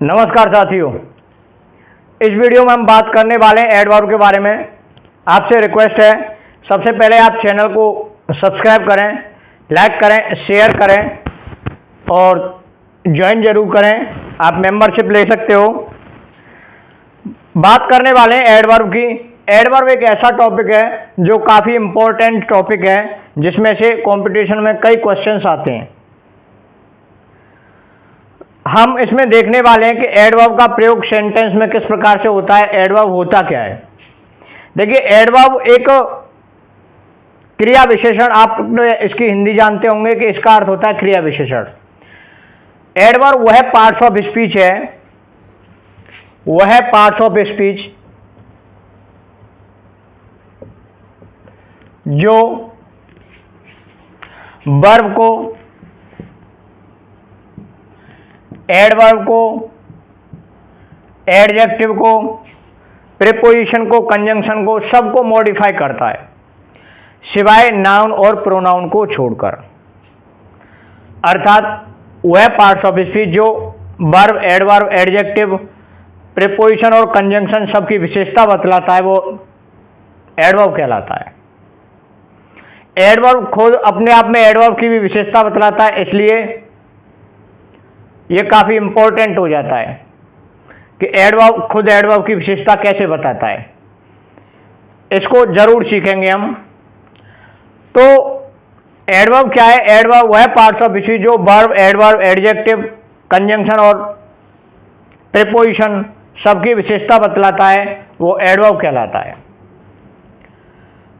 नमस्कार साथियों, इस वीडियो में हम बात करने वाले हैं एडवर्ब के बारे में। आपसे रिक्वेस्ट है, सबसे पहले आप चैनल को सब्सक्राइब करें, लाइक करें, शेयर करें और ज्वाइन जरूर करें। आप मेंबरशिप ले सकते हो। बात करने वाले हैं एडवर्ब की। एडवर्ब एक ऐसा टॉपिक है जो काफ़ी इम्पोर्टेंट टॉपिक है, जिसमें से कंपटीशन में कई क्वेश्चंस आते हैं। हम इसमें देखने वाले हैं कि एडवर्ब का प्रयोग सेंटेंस में किस प्रकार से होता है, एडवर्ब होता क्या है। देखिए, एडवर्ब एक क्रिया विशेषण, आप इसकी हिंदी जानते होंगे कि इसका अर्थ होता है क्रिया विशेषण। एडवर्ब वह पार्ट्स ऑफ स्पीच है, वह पार्ट्स ऑफ स्पीच जो वर्ब को, एडवर्ब को, एडजेक्टिव को, प्रीपोजिशन को, कंजंक्शन को, सबको मॉडिफाई करता है, सिवाय नाउन और प्रोनाउन को छोड़कर। अर्थात वह पार्ट्स ऑफ स्पीच जो वर्ब, एडवर्ब, एडजेक्टिव, प्रीपोजिशन और कंजंक्शन सबकी विशेषता बतलाता है, वो एडवर्ब कहलाता है। एडवर्ब खुद अपने आप में एडवर्ब की भी विशेषता बतलाता है, इसलिए ये काफ़ी इंपॉर्टेंट हो जाता है कि एडवर्ब खुद एडवर्ब की विशेषता कैसे बताता है। इसको जरूर सीखेंगे हम। तो एडवर्ब क्या है? एडवर्ब वह पार्ट्स ऑफ स्पीच जो वर्ब, एडवर्ब, एडजेक्टिव, कंजंक्शन और प्रीपोजिशन सबकी विशेषता बतलाता है, वो एडवर्ब कहलाता है।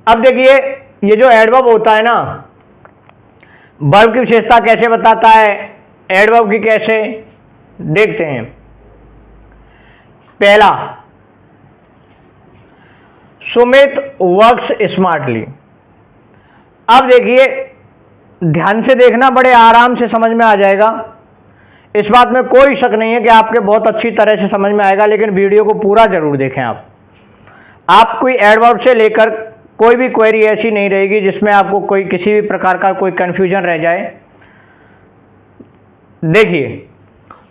अब देखिए, ये जो एडवर्ब होता है ना, वर्ब की विशेषता कैसे बताता है, एडवर्ब की कैसे, देखते हैं। पहला, सुमित वर्क्स स्मार्टली। अब देखिए, ध्यान से देखना, बड़े आराम से समझ में आ जाएगा। इस बात में कोई शक नहीं है कि आपके बहुत अच्छी तरह से समझ में आएगा, लेकिन वीडियो को पूरा जरूर देखें। आप कोई एडवर्ब से लेकर कोई भी क्वेरी ऐसी नहीं रहेगी जिसमें आपको कोई किसी भी प्रकार का कोई कंफ्यूजन रह जाए। देखिए,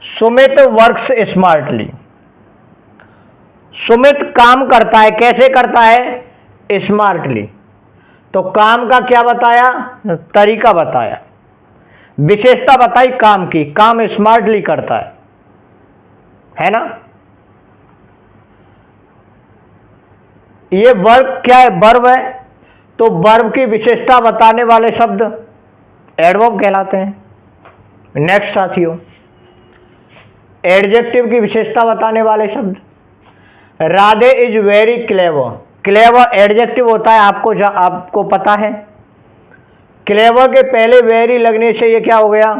सुमित वर्क्स स्मार्टली। सुमित काम करता है, कैसे करता है? स्मार्टली। तो काम का क्या बताया? तरीका बताया, विशेषता बताई काम की, काम स्मार्टली करता है ना। ये वर्ब क्या है? वर्ब है, तो वर्ब की विशेषता बताने वाले शब्द एडवर्ब कहलाते हैं। नेक्स्ट साथियों, एडजेक्टिव की विशेषता बताने वाले शब्द, Radhe is very clever. Clever adjective होता है, आपको पता है। क्लेवर के पहले वेरी लगने से ये क्या हो गया?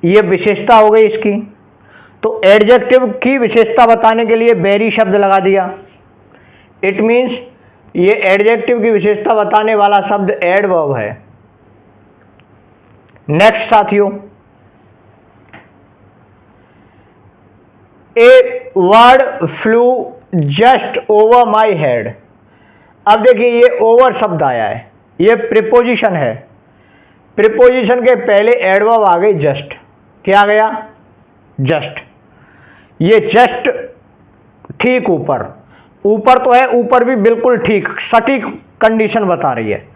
ये विशेषता हो गई इसकी। तो एडजेक्टिव की विशेषता बताने के लिए वेरी शब्द लगा दिया। इट मीन्स ये एडजेक्टिव की विशेषता बताने वाला शब्द एडवर्ब है। नेक्स्ट साथियों, a bird flu just over my head. अब देखिए, ये ओवर शब्द आया है, ये प्रीपोजिशन है। प्रीपोजिशन के पहले एडवर्ब आ गई जस्ट। क्या आ गया? जस्ट। ये जस्ट ठीक ऊपर, ऊपर तो है, ऊपर भी बिल्कुल ठीक सटीक कंडीशन बता रही है,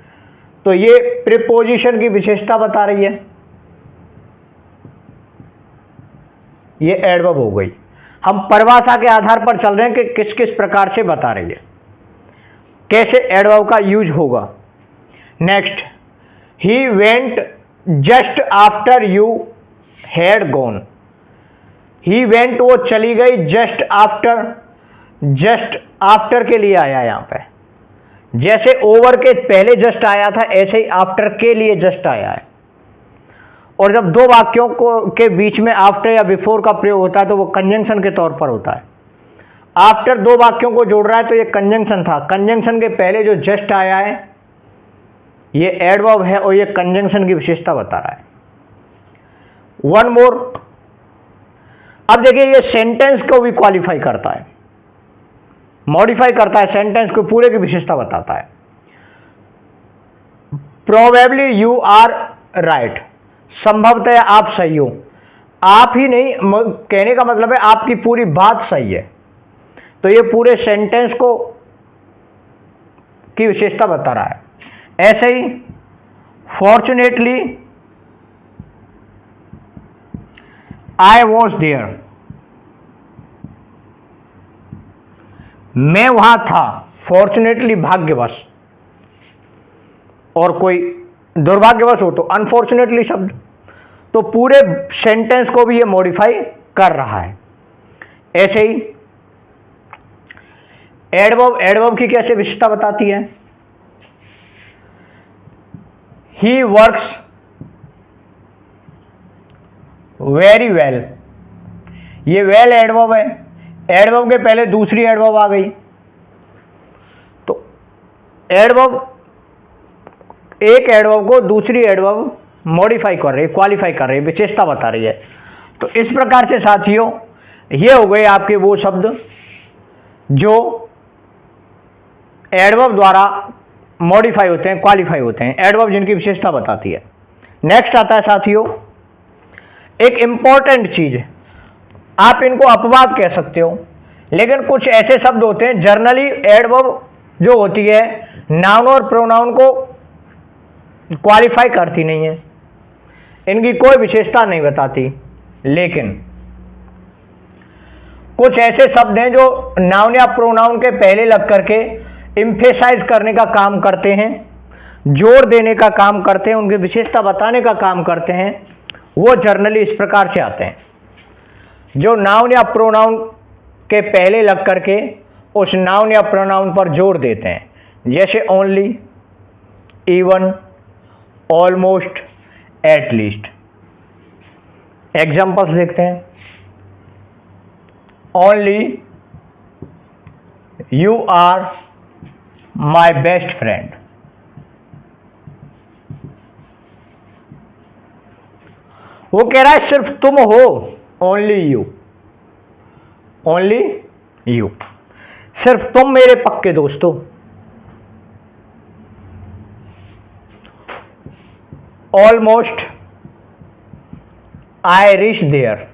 तो ये प्रीपोजिशन की विशेषता बता रही है। ये एडवर्ब हो गई। हम परिभाषा के आधार पर चल रहे हैं कि किस किस प्रकार से बता रही है, कैसे एडवर्ब का यूज होगा। Next, he went just after you had gone. He went, वो चली गई, जस्ट आफ्टर, जस्ट आफ्टर के लिए आया यहाँ पे। जैसे ओवर के पहले जस्ट आया था, ऐसे ही आफ्टर के लिए जस्ट आया है। और जब दो वाक्यों के बीच में आफ्टर या बिफोर का प्रयोग होता है तो वो कंजंक्शन के तौर पर होता है। आफ्टर दो वाक्यों को जोड़ रहा है तो ये कंजंक्शन था। कंजंक्शन के पहले जो जस्ट आया है ये एडवर्ब है और ये कंजंक्शन की विशेषता बता रहा है। One more. अब देखिए, ये सेंटेंस को भी क्वालिफाई करता है, मॉडिफाई करता है, सेंटेंस को पूरे की विशेषता बताता है। प्रोबेबली यू आर राइट, संभवतः आप सही हो। आप ही नहीं, कहने का मतलब है आपकी पूरी बात सही है, तो ये पूरे सेंटेंस को की विशेषता बता रहा है। ऐसे ही फॉर्चुनेटली आई वॉज देयर, मैं वहां था, फॉर्चुनेटली भाग्यवश, और कोई दुर्भाग्यवश हो तो अनफॉर्चुनेटली शब्द, तो पूरे सेंटेंस को भी ये मॉडिफाई कर रहा है। ऐसे ही एडवर्ब, एडवर्ब की कैसे विशेषता बताती है? ही वर्क्स वेरी वेल, ये वेल एडवर्ब है, एडवर्ब के पहले दूसरी एडवर्ब आ गई, तो एडवर्ब, एक एडवर्ब को दूसरी एडवर्ब मॉडिफाई कर रही है, क्वालिफाई कर रही है, विशेषता बता रही है। तो इस प्रकार से साथियों ये हो गए आपके वो शब्द जो एडवर्ब द्वारा मॉडिफाई होते हैं, क्वालिफाई होते हैं, एडवर्ब जिनकी विशेषता बताती है। नेक्स्ट आता है साथियों एक इंपॉर्टेंट चीज, आप इनको अपवाद कह सकते हो, लेकिन कुछ ऐसे शब्द होते हैं जनरली एडवर्ब जो होती है नाउन और प्रोनाउन को क्वालिफाई करती नहीं है, इनकी कोई विशेषता नहीं बताती, लेकिन कुछ ऐसे शब्द हैं जो नाउन या प्रोनाउन के पहले लग करके एम्फेसाइज करने का काम करते हैं, जोर देने का काम करते हैं, उनकी विशेषता बताने का काम करते हैं, वो जर्नली इस प्रकार से आते हैं, जो नाउन या प्रोनाउन के पहले लग करके उस नाउन या प्रोनाउन पर जोर देते हैं, जैसे only, even, almost, at least. Examples देखते हैं। Only you are my best friend, वो कह रहा है सिर्फ तुम हो, ओनली यू, ओनली यू, सिर्फ तुम मेरे पक्के दोस्त हो। Almost I reach there,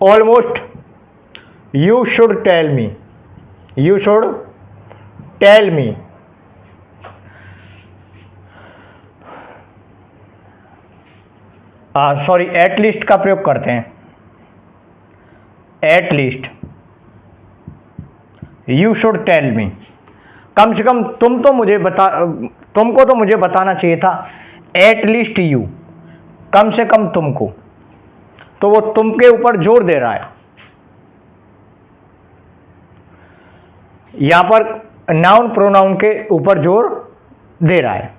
almost you should tell me, you should tell me, sorry at least का प्रयोग करते हैं, at least you should tell me, कम से कम तुमको तो मुझे बताना चाहिए था, एटलीस्ट यू, कम से कम तुमको, तो वो तुम के ऊपर जोर दे रहा है। यहां पर नाउन प्रोनाउन के ऊपर जोर दे रहा है।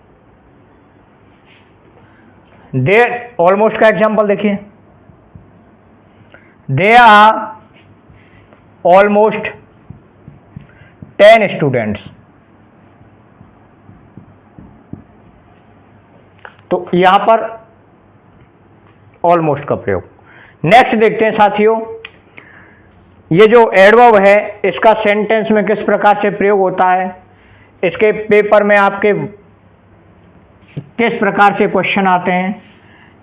दे ऑलमोस्ट का एग्जांपल देखिए, दे आर ऑलमोस्ट 10 स्टूडेंट्स, तो यहां पर ऑलमोस्ट का प्रयोग। नेक्स्ट देखते हैं साथियों, ये जो एडवर्ब है इसका सेंटेंस में किस प्रकार से प्रयोग होता है, इसके पेपर में आपके किस प्रकार से क्वेश्चन आते हैं,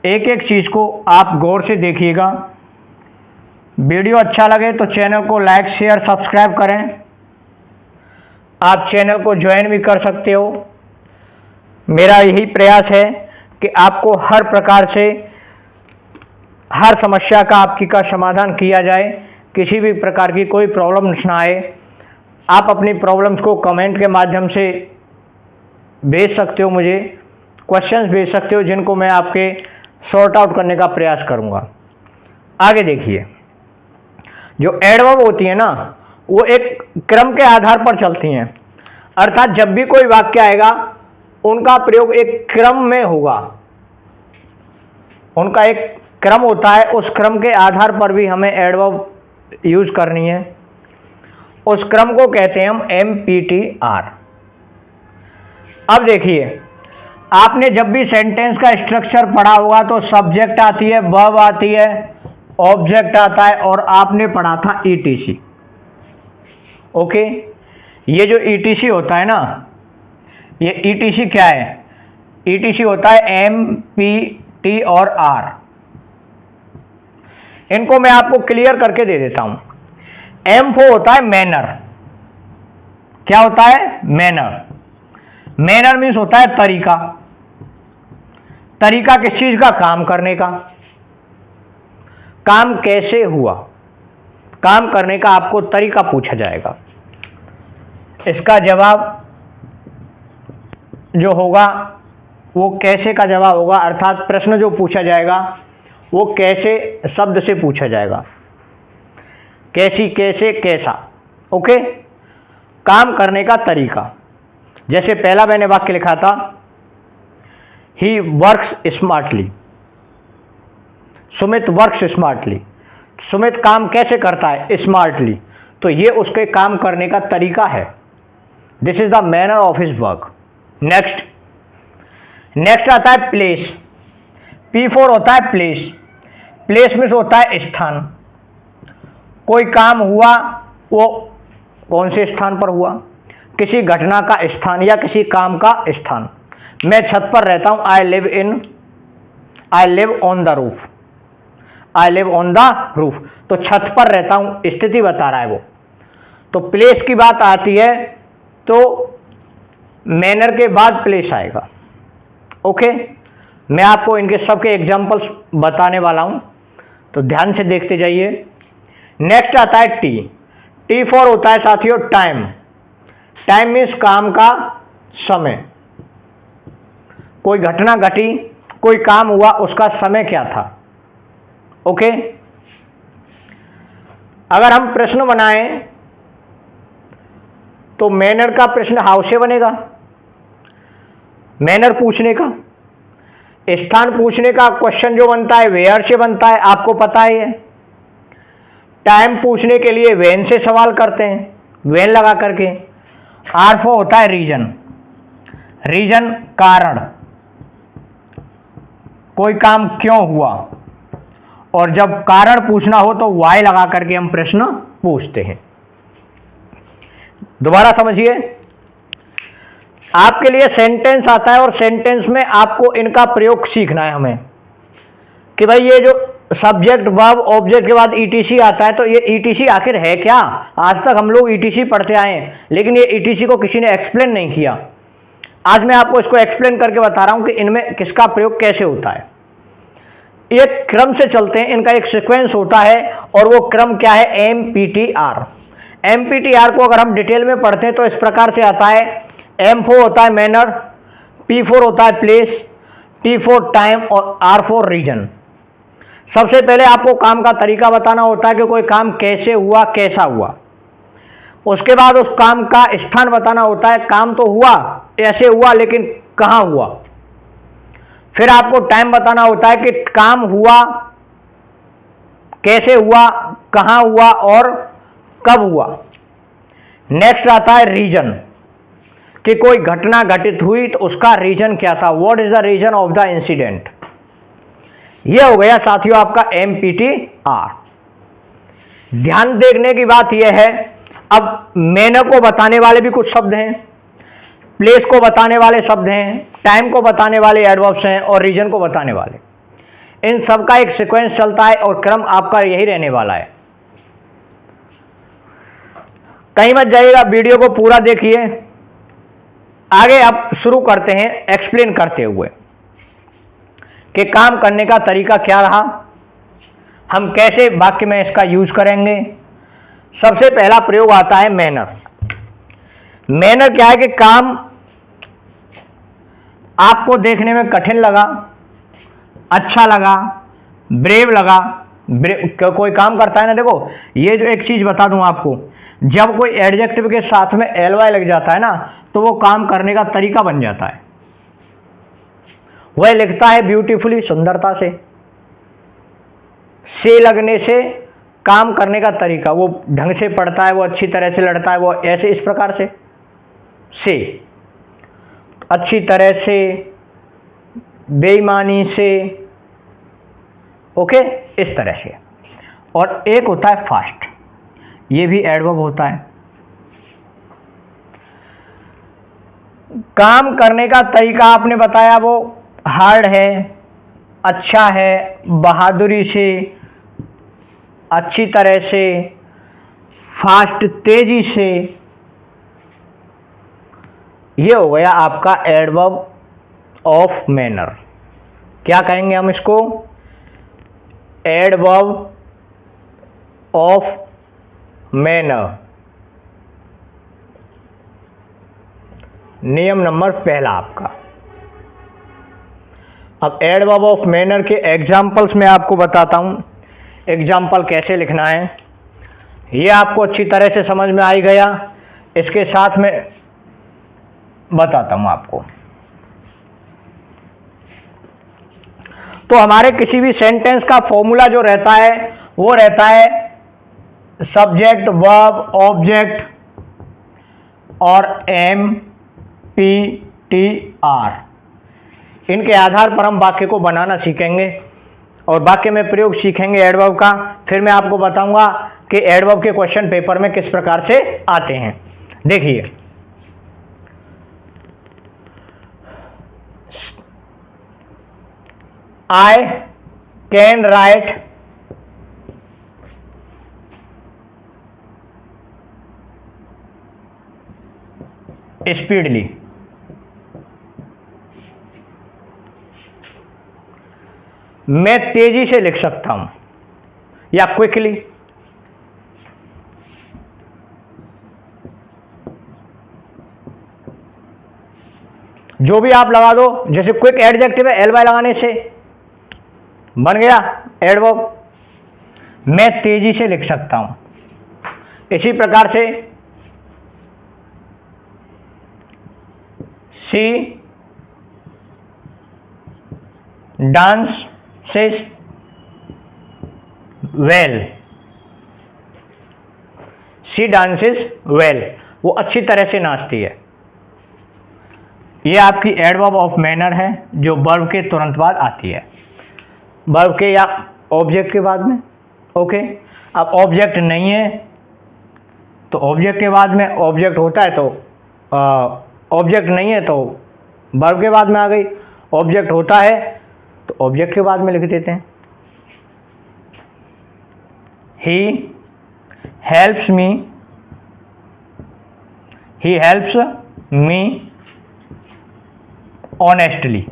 एक एक चीज़ को आप गौर से देखिएगा। वीडियो अच्छा लगे तो चैनल को लाइक, शेयर, सब्सक्राइब करें। आप चैनल को ज्वाइन भी कर सकते हो। मेरा यही प्रयास है कि आपको हर प्रकार से हर समस्या का आपकी का समाधान किया जाए, किसी भी प्रकार की कोई प्रॉब्लम्स ना आए। आप अपनी प्रॉब्लम्स को कमेंट के माध्यम से भेज सकते हो, मुझे क्वेश्चंस भेज सकते हो, जिनको मैं आपके सॉर्ट आउट करने का प्रयास करूंगा। आगे देखिए, जो एडवर्ब होती है ना, वो एक क्रम के आधार पर चलती हैं, अर्थात जब भी कोई वाक्य आएगा उनका प्रयोग एक क्रम में होगा, उनका एक क्रम होता है, उस क्रम के आधार पर भी हमें एडवर्ब यूज करनी है। उस क्रम को कहते हैं हम MPTR। अब देखिए, आपने जब भी सेंटेंस का स्ट्रक्चर पढ़ा होगा तो सब्जेक्ट आती है, वर्ब आती है, ऑब्जेक्ट आता है, और आपने पढ़ा था ETC। ओके, ये जो ETC होता है ना, ये ETC क्या है? ETC होता है MPT और R। इनको मैं आपको क्लियर करके दे देता हूं। M4 होता है मैनर। क्या होता है? मैनर। मैनर मीन्स होता है तरीका। तरीका किस चीज का? काम करने का। काम कैसे हुआ, काम करने का आपको तरीका पूछा जाएगा। इसका जवाब जो होगा वो कैसे का जवाब होगा, अर्थात प्रश्न जो पूछा जाएगा वो कैसे शब्द से पूछा जाएगा। कैसी, कैसे, कैसा। ओके। काम करने का तरीका। जैसे पहला मैंने वाक्य लिखा था, he works smartly. Sumit works smartly. Sumit काम कैसे करता है? स्मार्टली। तो ये उसके काम करने का तरीका है। This is the manner of his work. Next आता है प्लेस। P4 होता है प्लेस। प्लेस में होता है स्थान। कोई काम हुआ वो कौन से स्थान पर हुआ? किसी घटना का स्थान या किसी काम का स्थान। मैं छत पर रहता हूं, I live on the roof. I live on the roof. तो छत पर रहता हूं, स्थिति बता रहा है वो। तो प्लेस की बात आती है तो मैनर के बाद प्लेस आएगा। ओके। मैं आपको इनके सबके एग्जाम्पल्स बताने वाला हूं, तो ध्यान से देखते जाइए। नेक्स्ट आता है T। T4 होता है साथियों टाइम। टाइम मीन्स काम का समय। कोई घटना घटी, कोई काम हुआ, उसका समय क्या था। ओके। अगर हम प्रश्न बनाएं तो मैनर का प्रश्न हाउ से बनेगा। मैनर पूछने का, स्थान पूछने का क्वेश्चन जो बनता है वेयर से बनता है, आपको पता ही है। टाइम पूछने के लिए व्हेन से सवाल करते हैं, व्हेन लगा करके। R4 होता है रीजन। रीजन कारण, कोई काम क्यों हुआ, और जब कारण पूछना हो तो वाई लगा करके हम प्रश्न पूछते हैं। दोबारा समझिए, आपके लिए सेंटेंस आता है और सेंटेंस में आपको इनका प्रयोग सीखना है हमें कि भाई ये जो सब्जेक्ट वर्ब ऑब्जेक्ट के बाद ETC आता है, तो ये ETC आखिर है क्या। आज तक हम लोग ETC पढ़ते आए हैं, लेकिन ये ETC को किसी ने एक्सप्लेन नहीं किया। आज मैं आपको इसको एक्सप्लेन करके बता रहा हूं कि इनमें किसका प्रयोग कैसे होता है। ये क्रम से चलते हैं, इनका एक सीक्वेंस होता है, और वो क्रम क्या है? MPTR। MPTR को अगर हम डिटेल में पढ़ते हैं तो इस प्रकार से आता है। M4 होता है मैनर, P4 होता है प्लेस, T4 टाइम और R4 रीजन। सबसे पहले आपको काम का तरीका बताना होता है कि कोई काम कैसे हुआ, कैसा हुआ। उसके बाद उस काम का स्थान बताना होता है, काम तो हुआ, ऐसे हुआ, लेकिन कहाँ हुआ। फिर आपको टाइम बताना होता है कि काम हुआ, कैसे हुआ, कहाँ हुआ और कब हुआ। नेक्स्ट आता है रीजन, कि कोई घटना घटित हुई तो उसका रीजन क्या था, what is the reason of the incident. यह हो गया साथियों आपका MPTR। ध्यान देखने की बात यह है, अब मैनर को बताने वाले भी कुछ शब्द हैं, प्लेस को बताने वाले शब्द हैं, टाइम को बताने वाले एडवर्ब्स हैं, और रीजन को बताने वाले। इन सब का एक सीक्वेंस चलता है और क्रम आपका यही रहने वाला है। कहीं मत जाइएगा, वीडियो को पूरा देखिए। आगे अब शुरू करते हैं एक्सप्लेन करते हुए कि काम करने का तरीका क्या रहा, हम कैसे वाक्य में इसका यूज करेंगे। सबसे पहला प्रयोग आता है मैनर। मैनर क्या है कि काम आपको देखने में कठिन लगा, अच्छा लगा, ब्रेव लगा। कोई काम करता है ना, देखो ये जो एक चीज बता दूं आपको, जब कोई एडजेक्टिव के साथ में ly लग जाता है ना, तो वो काम करने का तरीका बन जाता है। वह लिखता है ब्यूटीफुली, सुंदरता से लगने से काम करने का तरीका, वो ढंग से पढ़ता है, वो अच्छी तरह से लड़ता है, वो ऐसे इस प्रकार से अच्छी तरह से, बेईमानी से, ओके, इस तरह से। और एक होता है फास्ट, ये भी एडवर्ब होता है। काम करने का तरीका आपने बताया वो हार्ड है, अच्छा है, बहादुरी से, अच्छी तरह से, फास्ट तेजी से। ये हो गया आपका एडवर्ब ऑफ मैनर। क्या कहेंगे हम इसको? Adverb of manner. नियम नंबर पहला आपका। अब एडवर्ब ऑफ मैनर के एग्जाम्पल्स मैं आपको बताता हूं, एग्जाम्पल कैसे लिखना है। ये आपको अच्छी तरह से समझ में आ ही गया। इसके साथ में बताता हूं आपको। तो हमारे किसी भी सेंटेंस का फॉर्मूला जो रहता है वो रहता है सब्जेक्ट, वर्ब, ऑब्जेक्ट और MPTR। इनके आधार पर हम वाक्य को बनाना सीखेंगे और वाक्य में प्रयोग सीखेंगे एडवर्ब का। फिर मैं आपको बताऊंगा कि एडवर्ब के क्वेश्चन पेपर में किस प्रकार से आते हैं। देखिए, I can write speedily। मैं तेजी से लिख सकता हूं या क्विकली। जो भी आप लगा दो, जैसे क्विक एडजेक्टिव है, LY लगाने से बन गया एडवर्ब। मैं तेजी से लिख सकता हूं। इसी प्रकार से she dances well। She dances well, वो अच्छी तरह से नाचती है। ये आपकी एडवर्ब ऑफ मैनर है जो वर्ब के तुरंत बाद आती है, वर्ब के या ऑब्जेक्ट के बाद में। ओके, अब ऑब्जेक्ट नहीं है तो ऑब्जेक्ट के बाद में, ऑब्जेक्ट होता है तो ऑब्जेक्ट नहीं है तो वर्ब के बाद में आ गई, ऑब्जेक्ट होता है तो ऑब्जेक्ट के बाद में लिख देते हैं। He helps me, he helps me honestly.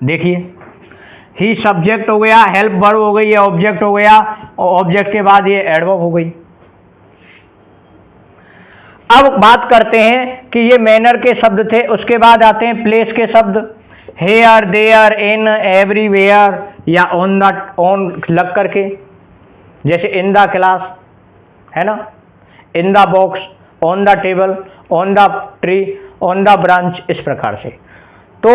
देखिए, ही सब्जेक्ट हो गया, हेल्प वर्ब हो गई, ये ऑब्जेक्ट हो गया और ऑब्जेक्ट के बाद ये एडवर्ब हो गई। अब बात करते हैं कि ये मैनर के शब्द थे, उसके बाद आते हैं प्लेस के शब्द। हेयर, देयर, इन, एवरीवेयर या ऑन द, ऑन लग करके, जैसे इन द क्लास है ना, in the box, on the table, on the tree, on the branch, इस प्रकार से। तो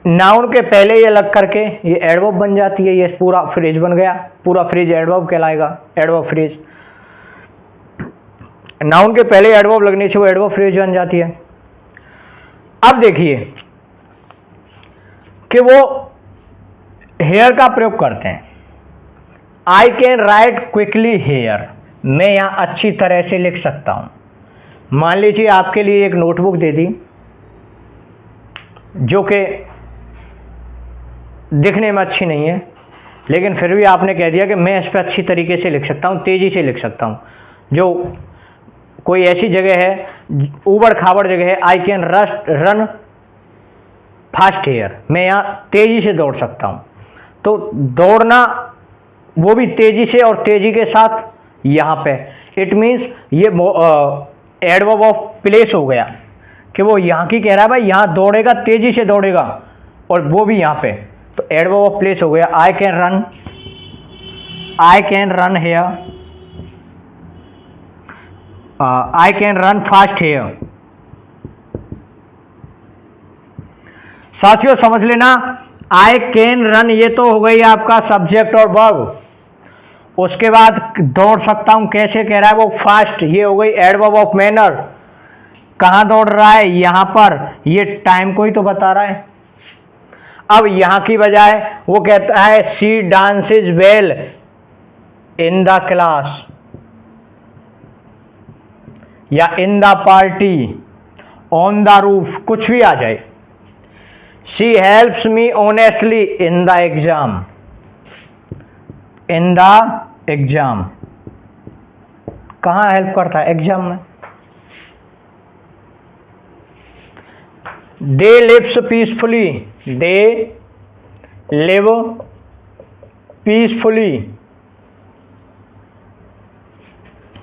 नाउन के पहले ये लग करके ये एडवर्ब बन जाती है, ये पूरा फ्रेज बन गया, पूरा फ्रेज एडवर्ब कहलाएगा, एडवर्ब फ्रेज। नाउन के पहले एडवर्ब लगने से वो एडवर्ब फ्रेज बन जाती है। अब देखिए कि वो हेयर का प्रयोग करते हैं। I can write quickly here, मैं यहां अच्छी तरह से लिख सकता हूं। मान लीजिए आपके लिए एक नोटबुक दे दी जो कि दिखने में अच्छी नहीं है, लेकिन फिर भी आपने कह दिया कि मैं इस पर अच्छी तरीके से लिख सकता हूं, तेजी से लिख सकता हूं। जो कोई ऐसी जगह है, ऊबड़ खाबड़ जगह है, I can run fast here, मैं यहाँ तेजी से दौड़ सकता हूँ। तो दौड़ना वो भी तेजी से और तेजी के साथ यहाँ पे, इट मीन्स ये एडवर्ब ऑफ प्लेस हो गया कि वो यहाँ की कह रहा है भाई यहाँ दौड़ेगा, तेजी से दौड़ेगा, और वो भी यहाँ पे, तो एडवर्ब ऑफ प्लेस हो गया। I can run here, I can run fast here. साथियों समझ लेना, आई कैन रन ये तो हो गई आपका सब्जेक्ट और वर्ब। उसके बाद दौड़ सकता हूं कैसे कह रहा है वो, फास्ट, ये हो गई एडवर्ब ऑफ मैनर। कहां दौड़ रहा है, यहां पर, ये टाइम को ही तो बता रहा है। अब यहां की बजाय वो कहता है she dances well in the class, या in the party, on the roof, कुछ भी आ जाए। She helps me honestly in the exam, in the exam, कहाँ हेल्प करता है? एग्जाम में। They lives peacefully, they live peacefully,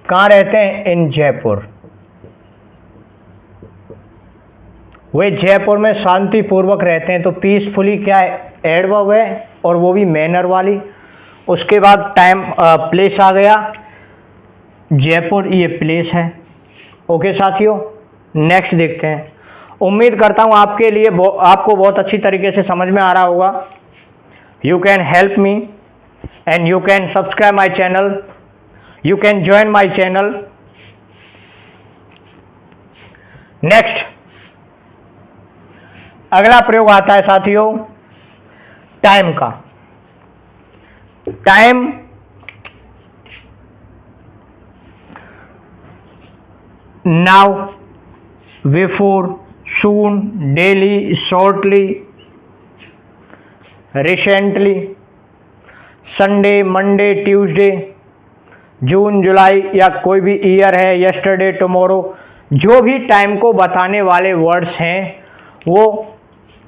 कहाँ रहते हैं? इन जयपुर, वे जयपुर में शांति पूर्वक रहते हैं। तो पीसफुली क्या है? एडवर्ब है, और वो भी मैनर वाली। उसके बाद टाइम प्लेस आ गया, जयपुर ये प्लेस है। ओके साथियों, नेक्स्ट देखते हैं। उम्मीद करता हूँ आपके लिए आपको बहुत अच्छी तरीके से समझ में आ रहा होगा। You can help me and you can subscribe my channel, you can join my channel. Next अगला प्रयोग आता है साथियों टाइम का। Time now, before, soon, daily, shortly, recently, Sunday, Monday, Tuesday, June, July या कोई भी ईयर है, यस्टरडे, टुमारो, जो भी टाइम को बताने वाले वर्ड्स हैं वो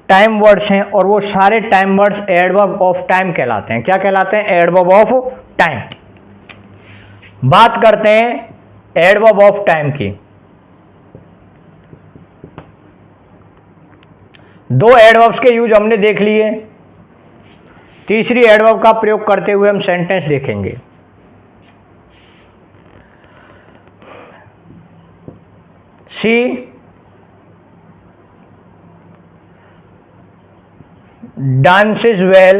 टाइम वर्ड्स हैं, और वो सारे time words adverb of time कहलाते हैं। क्या कहलाते हैं? Adverb of time. बात करते हैं एडवर्ब ऑफ टाइम की। दो एडवर्ब्स के यूज हमने देख लिए, तीसरी एडवर्ब का प्रयोग करते हुए हम सेंटेंस देखेंगे। She dances well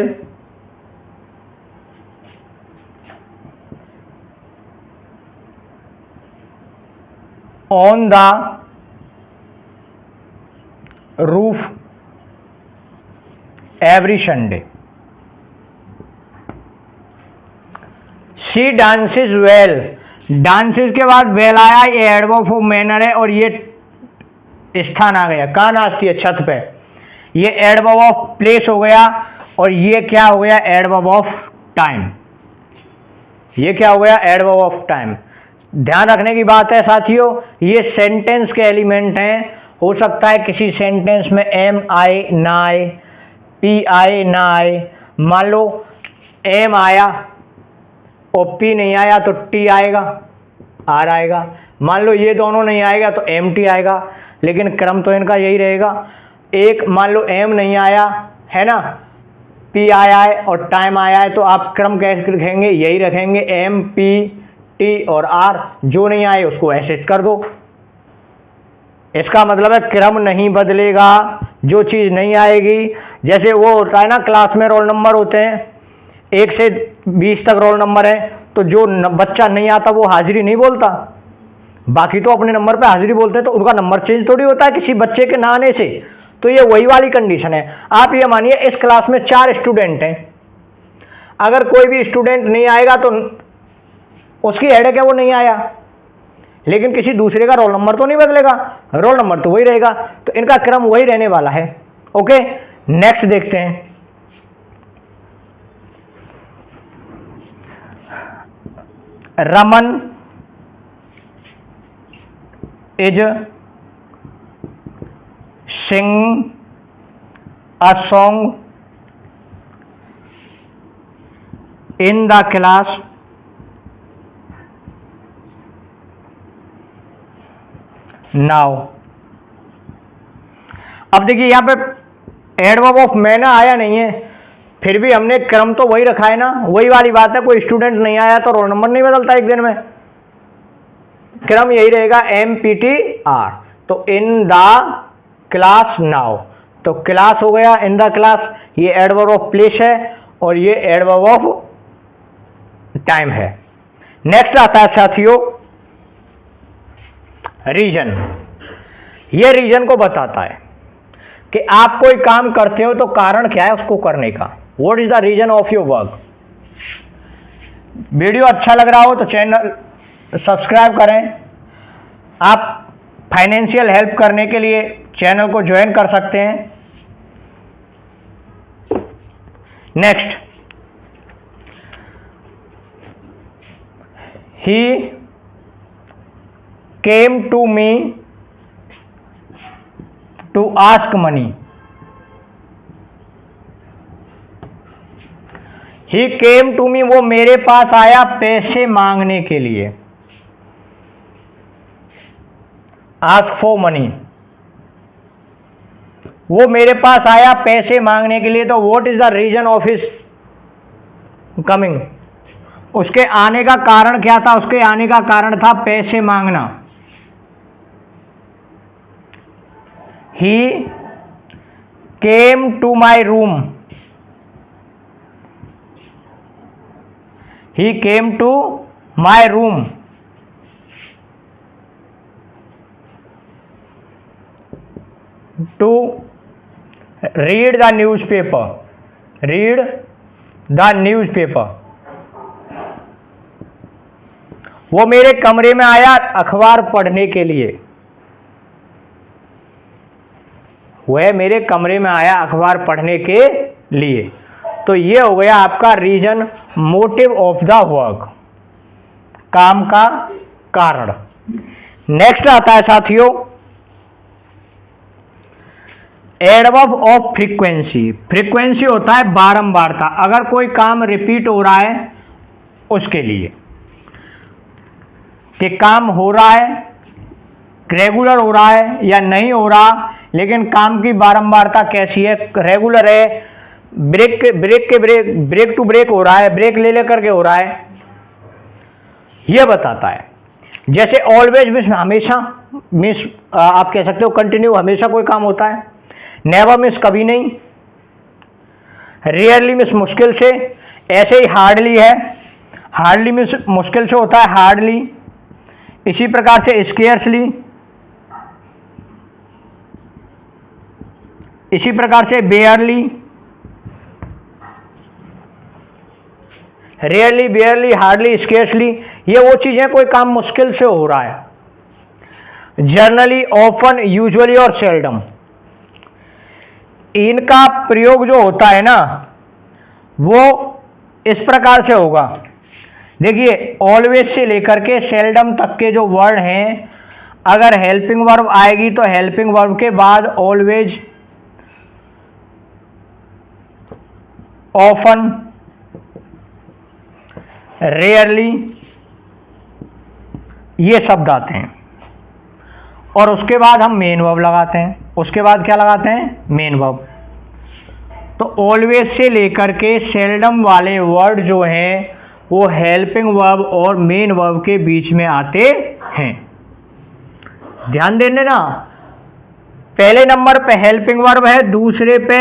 on the roof every Sunday. She dances well, dances के बाद well आया, ये एडवर्ब ऑफ मैनर है, और ये स्थान आ गया, कहाँ नाचती है? छत पे। ये एडवर्ब ऑफ प्लेस हो गया, और ये क्या हो गया? Adverb of time. ये क्या हो गया? Adverb of time. ध्यान रखने की बात है साथियों, ये सेंटेंस के एलिमेंट हैं। हो सकता है किसी सेंटेंस में एम आए ना आए, पी आए ना आए। मान लो एम आया और पी नहीं आया तो टी आएगा, आर आएगा। मान लो ये दोनों नहीं आएगा तो एम टी आएगा, लेकिन क्रम तो इनका यही रहेगा। एक मान लो एम नहीं आया है ना, पी आया है और टाइम आया है, तो आप क्रम कैसे रखेंगे? यही रखेंगे, एम पी टी और आर। जो नहीं आए उसको ऐसे कर दो। इसका मतलब है क्रम नहीं बदलेगा, जो चीज़ नहीं आएगी। जैसे वो होता है ना, क्लास में रोल नंबर होते हैं, 1 से 20 तक रोल नंबर है, तो जो बच्चा नहीं आता वो हाजिरी नहीं बोलता, बाकी तो अपने नंबर पे हाजिरी बोलते हैं। तो उनका नंबर चेंज थोड़ी होता है किसी बच्चे के ना आने से। तो ये वही वाली कंडीशन है। आप ये मानिए इस क्लास में 4 स्टूडेंट हैं, अगर कोई भी स्टूडेंट नहीं आएगा तो उसकी हेडेक है, वो नहीं आया, लेकिन किसी दूसरे का रोल नंबर तो नहीं बदलेगा, रोल नंबर तो वही रहेगा। तो इनका क्रम वही रहने वाला है। ओके, नेक्स्ट देखते हैं। Raman is sing a song in the class now। अब देखिए यहाँ पे एडवर्ब ऑफ मैनर आया नहीं है, फिर भी हमने क्रम तो वही रखा है ना। वही वाली बात है, कोई स्टूडेंट नहीं आया तो रोल नंबर नहीं बदलता एक दिन में, क्रम यही रहेगा, एम पी टी आर। तो इन द क्लास नाउ, तो क्लास हो गया, इन द क्लास ये एडवर्ब ऑफ प्लेस है और ये एडवर्ब ऑफ टाइम है। नेक्स्ट आता है साथियों रीजन। ये रीजन को बताता है कि आप कोई काम करते हो तो कारण क्या है उसको करने का। What is the reason of your work. Video अच्छा लग रहा हो तो चैनल सब्सक्राइब करें। आप फाइनेंशियल हेल्प करने के लिए चैनल को ज्वाइन कर सकते हैं। Next, he came to me to ask money. He came to me, वो मेरे पास आया पैसे मांगने के लिए। आस्क फॉर मनी, वो मेरे पास आया पैसे मांगने के लिए। तो what is the reason of his coming, उसके आने का कारण क्या था? उसके आने का कारण था पैसे मांगना। He came to my room, he came to my room to read the newspaper, read the newspaper. वो मेरे कमरे में आया अखबार पढ़ने के लिए। वह मेरे कमरे में आया अखबार पढ़ने के लिए। तो ये हो गया आपका reason, motive of the work, काम का कारण। नेक्स्ट आता है साथियों एडवर्ब ऑफ फ्रीक्वेंसी। फ्रीक्वेंसी होता है बारंबारता, अगर कोई काम रिपीट हो रहा है उसके लिए, कि काम हो रहा है, रेगुलर हो रहा है या नहीं हो रहा, लेकिन काम की बारंबारता कैसी है, रेगुलर है, ब्रेक टू ब्रेक हो रहा है, ब्रेक ले लेकर के हो रहा है, यह बताता है। जैसे ऑलवेज मीन्स हमेशा, मीन्स आप कह सकते हो कंटिन्यू, हमेशा कोई काम होता है। नेवर मीन्स कभी नहीं। रेयरली मीन्स मुश्किल से। ऐसे ही हार्डली है, हार्डली मीन्स मुश्किल से होता है, हार्डली। इसी प्रकार से स्केर्सली, इसी प्रकार से बेयरली, रेयरली, बेयरली, हार्डली, स्केर्सली, ये वो चीजें कोई काम मुश्किल से हो रहा है। जनरली, ऑफन, यूजुअली और सेल्डम, इनका प्रयोग जो होता है ना वो इस प्रकार से होगा। देखिए ऑलवेज से लेकर के सेल्डम तक के जो वर्ड हैं, अगर हेल्पिंग वर्ब आएगी तो हेल्पिंग वर्ब के बाद ऑलवेज, ऑफन, रेयरली, ये शब्द आते हैं। और उसके बाद हम मेन वर्ब लगाते हैं। उसके बाद क्या लगाते हैं? Main verb. तो ऑलवेज से लेकर के सेल्डम वाले वर्ड जो हैं वो हेल्पिंग वर्ब और मेन वर्ब के बीच में आते हैं। ध्यान देने ना, पहले नंबर पे हेल्पिंग वर्ब है, दूसरे पे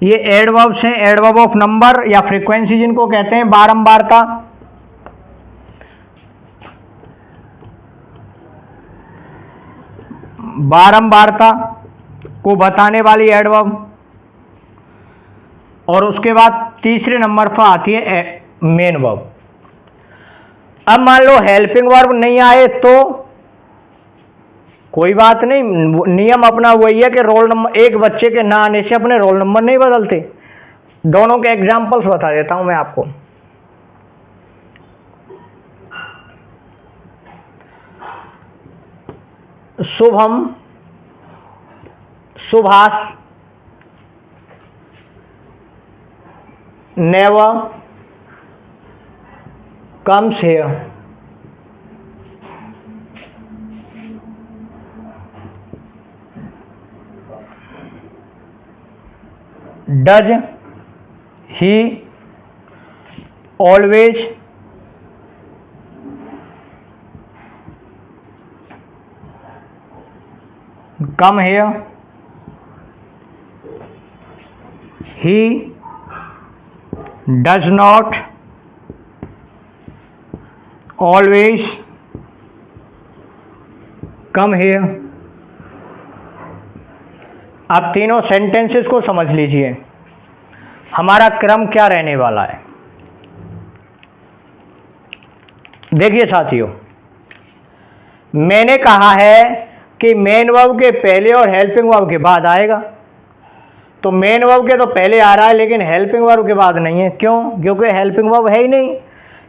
ये एडवर्ब्स हैं, एडवर्ब ऑफ नंबर या फ्रीक्वेंसी जिनको कहते हैं, बारंबारता। बारंबारता को बताने वाली एडवर्ब। और उसके बाद तीसरे नंबर पर आती है मेन वर्ब। अब मान लो हेल्पिंग वर्ब नहीं आए तो कोई बात नहीं, नियम अपना वही है कि रोल नंबर, एक बच्चे के ना आने से अपने रोल नंबर नहीं बदलते। दोनों के एग्जाम्पल्स बता देता हूं मैं आपको। Shubham, Subhash, never comes here, does he always come here, he does not always come here। आप तीनों सेंटेंसेस को समझ लीजिए, हमारा क्रम क्या रहने वाला है। देखिए साथियों, मैंने कहा है कि मेन वर्ब के पहले और हेल्पिंग वर्ब के बाद आएगा, तो मेन वर्ब के तो पहले आ रहा है लेकिन हेल्पिंग वर्ब के बाद नहीं है। क्यों? क्योंकि हेल्पिंग वर्ब है ही नहीं,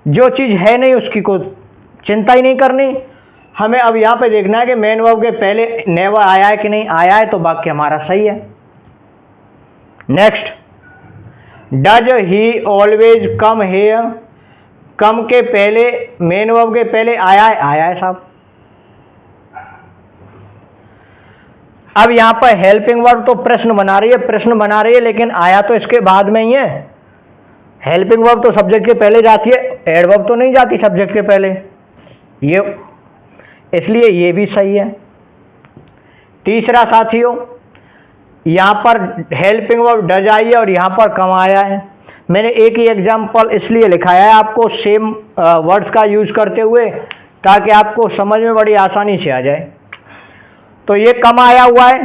जो चीज़ है नहीं उसकी को चिंता ही नहीं करनी। हमें अब यहाँ पे देखना है कि मेन वर्ब के पहले नेवर आया है कि नहीं आया है, तो वाक्य हमारा सही है। Next, does he always come here, come के पहले मेन वर्ब के पहले आया है साहब। अब यहाँ पर हेल्पिंग वर्ब तो प्रश्न बना रही है लेकिन आया तो इसके बाद में ही है। हेल्पिंग वर्ब तो सब्जेक्ट के पहले जाती है, एडवर्ब तो नहीं जाती सब्जेक्ट के पहले, ये इसलिए ये भी सही है। तीसरा साथियों, यहाँ पर हेल्पिंग वर्ब डज आई है और यहाँ पर कम आया है। मैंने एक ही एग्जाम्पल इसलिए लिखाया है आपको सेम वर्ड्स का यूज करते हुए, ताकि आपको समझ में बड़ी आसानी से आ जाए। तो ये कम आया हुआ है,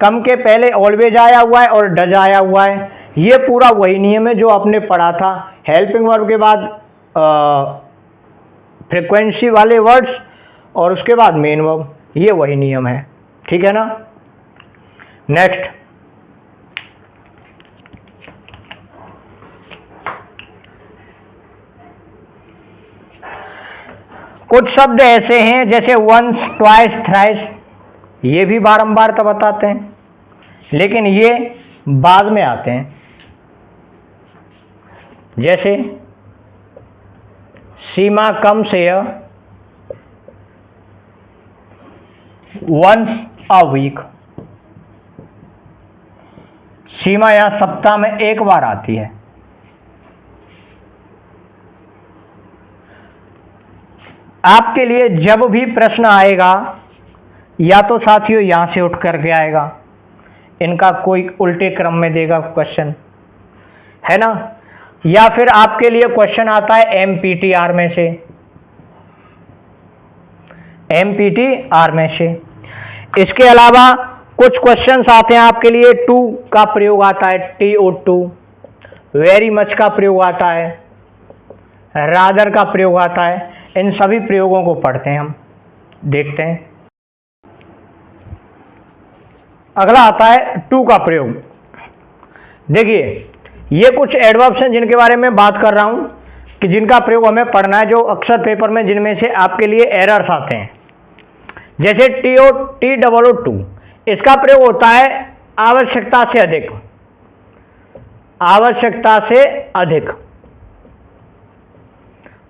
कम के पहले ऑलवेज आया हुआ है और डज आया हुआ है। ये पूरा वही नियम है जो आपने पढ़ा था, हेल्पिंग वर्ब के बाद फ्रीक्वेंसी वाले वर्ड्स और उसके बाद मेन वर्ब, ये वही नियम है, ठीक है ना। नेक्स्ट, कुछ शब्द ऐसे हैं जैसे वंस, ट्वाइस, थ्राइस, ये भी बारंबार तो बताते हैं लेकिन ये बाद में आते हैं। जैसे सीमा कम से वंस अ वीक, सीमा या सप्ताह में एक बार आती है। आपके लिए जब भी प्रश्न आएगा या तो साथियों यहां से उठ करके आएगा, इनका कोई उल्टे क्रम में देगा क्वेश्चन, है ना, या फिर आपके लिए क्वेश्चन आता है एमपीटीआर में से, एमपीटीआर में से। इसके अलावा कुछ क्वेश्चंस आते हैं आपके लिए टू का प्रयोग आता है, TO2, वेरी मच का प्रयोग आता है, रादर का प्रयोग आता है। इन सभी प्रयोगों को पढ़ते हैं हम, देखते हैं। अगला आता है टू का प्रयोग। देखिए ये कुछ एडवर्ब्स हैं जिनके बारे में बात कर रहा हूं कि जिनका प्रयोग हमें पढ़ना है, जो अक्सर पेपर में जिनमें से आपके लिए एरर्स आते हैं। जैसे TO2, इसका प्रयोग होता है आवश्यकता से अधिक, आवश्यकता से अधिक,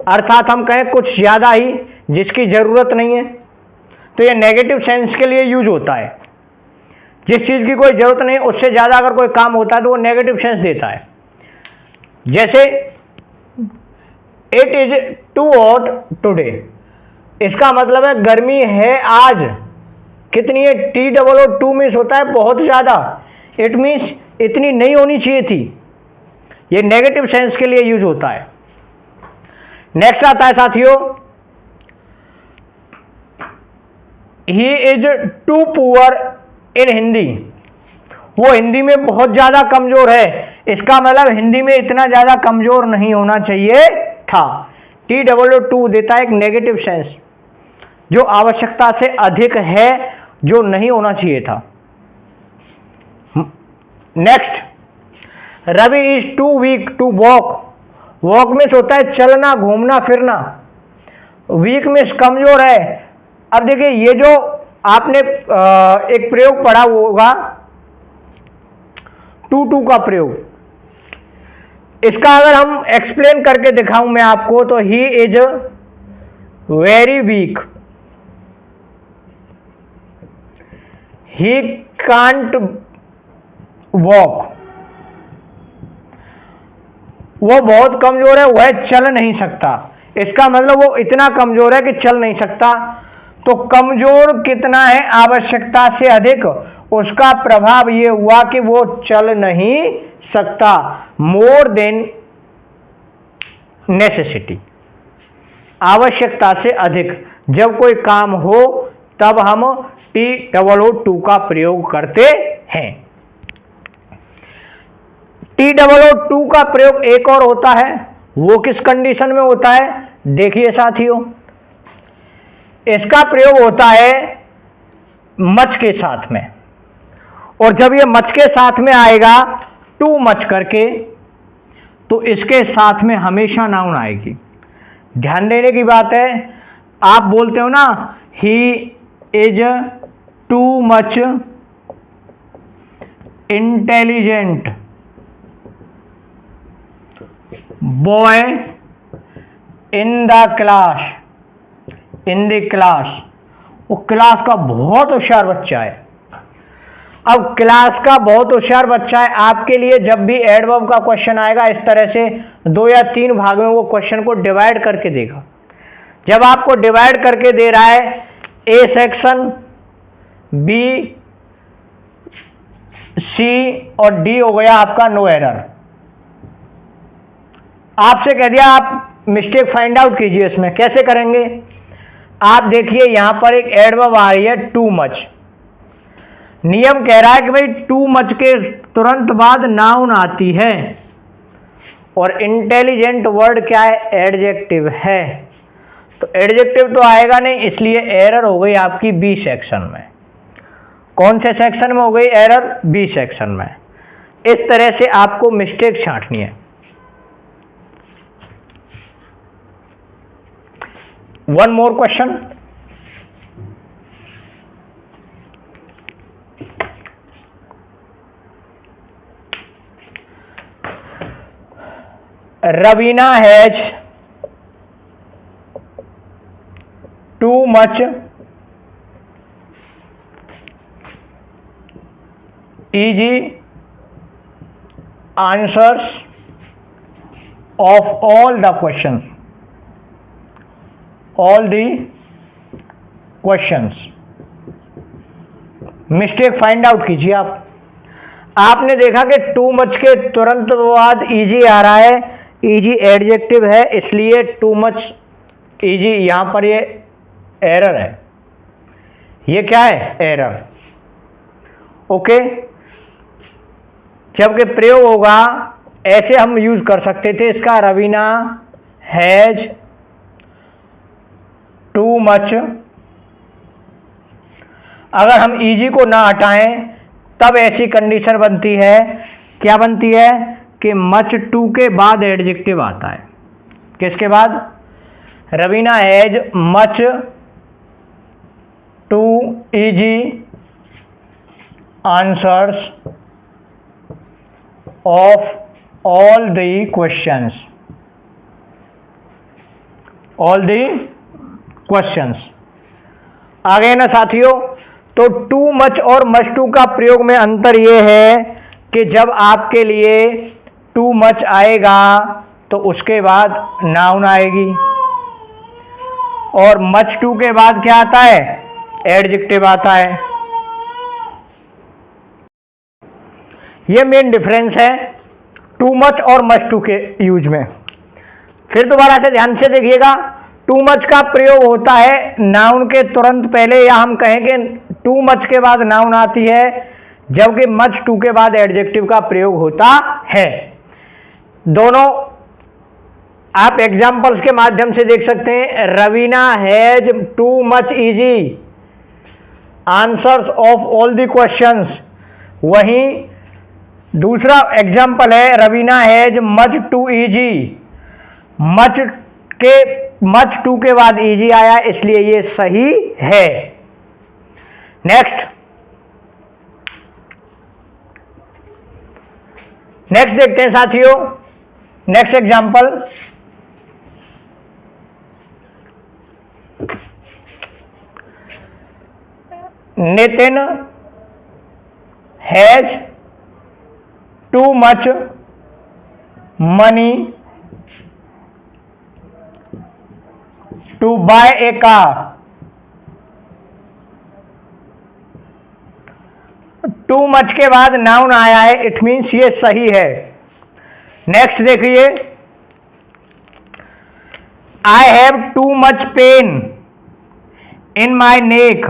अर्थात हम कहें कुछ ज़्यादा ही जिसकी ज़रूरत नहीं है, तो ये नेगेटिव सेंस के लिए यूज होता है। जिस चीज़ की कोई ज़रूरत नहीं उससे ज़्यादा अगर कोई काम होता है तो वो नेगेटिव सेंस देता है। जैसे it is too hot today, इसका मतलब है गर्मी है आज। कितनी है? TOO मीन्स होता है बहुत ज़्यादा, इट मीन्स इतनी नहीं होनी चाहिए थी। ये नेगेटिव सेंस के लिए यूज होता है। नेक्स्ट आता है साथियों, he is too poor in Hindi, वो हिंदी में बहुत ज़्यादा कमज़ोर है। इसका मतलब हिंदी में इतना ज़्यादा कमज़ोर नहीं होना चाहिए था। TOO देता है एक नेगेटिव सेंस, जो आवश्यकता से अधिक है, जो नहीं होना चाहिए था। Next, Ravi is too weak to walk, walk में होता है चलना, घूमना फिरना, वीक में कमज़ोर है। अब देखिए ये जो आपने एक प्रयोग पढ़ा होगा टू का प्रयोग, इसका अगर हम एक्सप्लेन करके दिखाऊं मैं आपको, तो he is very weak, he can't walk, वो बहुत कमजोर है, वह चल नहीं सकता। इसका मतलब वो इतना कमजोर है कि चल नहीं सकता। तो कमजोर कितना है? आवश्यकता से अधिक। उसका प्रभाव ये हुआ कि वो चल नहीं सकता, मोर देन नेसेसिटी, आवश्यकता से अधिक। जब कोई काम हो तब हम TOO का प्रयोग करते हैं। TOO का प्रयोग एक और होता है, वो किस कंडीशन में होता है? देखिए साथियों, इसका प्रयोग होता है मच के साथ में, और जब ये मच के साथ में आएगा टू मच करके, तो इसके साथ में हमेशा नाउन आएगी। ध्यान देने की बात है, आप बोलते हो ना ही is too much intelligent boy in the class, in the class, वो क्लास का बहुत होशियार बच्चा है। अब क्लास का बहुत होशियार बच्चा है, आपके लिए जब भी एडवर्ब का क्वेश्चन आएगा इस तरह से 2 या 3 भाग में वो क्वेश्चन को डिवाइड करके देगा। जब आपको डिवाइड करके दे रहा है ए सेक्शन, बी, सी और डी हो गया आपका नो एरर। आपसे कह दिया आप मिस्टेक फाइंड आउट कीजिए, इसमें कैसे करेंगे? आप देखिए यहां पर एक एडवर्ब आ रही है टू मच। नियम कह रहा है कि भाई टू मच के तुरंत बाद नाउन आती है, और इंटेलिजेंट वर्ड क्या है? एडजेक्टिव है, तो एडजेक्टिव तो आएगा नहीं, इसलिए एरर हो गई आपकी बी सेक्शन में। कौन से सेक्शन में हो गई एरर? बी सेक्शन में। इस तरह से आपको मिस्टेक छांटनी है। One more question, Ravina has too much easy answers of all the questions, all the questions। Mistake find out कीजिए आप। आपने देखा कि टू मच के तुरंत बाद इजी आ रहा है, इजी एडजेक्टिव है, इसलिए टू मच इजी, यहां पर ये एरर है। ये क्या है? एरर। ओके, जबकि प्रयोग होगा ऐसे हम यूज कर सकते थे इसका, रवीना हैज टू मच। अगर हम इजी को ना हटाएं तब ऐसी कंडीशन बनती है, क्या बनती है? कि मच टू के बाद एडजेक्टिव आता है। किसके बाद? Raveena has much too easy answers of all the questions, all the questions. आ गए ना साथियों? तो टू मच और मच टू का प्रयोग में अंतर यह है कि जब आपके लिए टू मच आएगा तो उसके बाद नाउन आएगी, और मच टू के बाद क्या आता है? एडजेक्टिव आता है। ये मेन डिफरेंस है टू मच और मच टू के यूज में। फिर दोबारा से ध्यान से देखिएगा, टू मच का प्रयोग होता है नाउन के तुरंत पहले, या हम कहें कि टू मच के बाद नाउन आती है, जबकि मच टू के बाद एडजेक्टिव का प्रयोग होता है। दोनों आप एग्जाम्पल्स के माध्यम से देख सकते हैं। Raveena has too much easy answers of all the questions. वहीं दूसरा एग्जाम्पल है Raveena has much too easy, much too के बाद इजी आया, इसलिए ये सही है। नेक्स्ट देखते हैं साथियों, next example. Nitin has too much money to buy a car. Too much के बाद नाउन आया है, इट मीन्स ये सही है। नेक्स्ट देखिए, I have too much pain in my neck,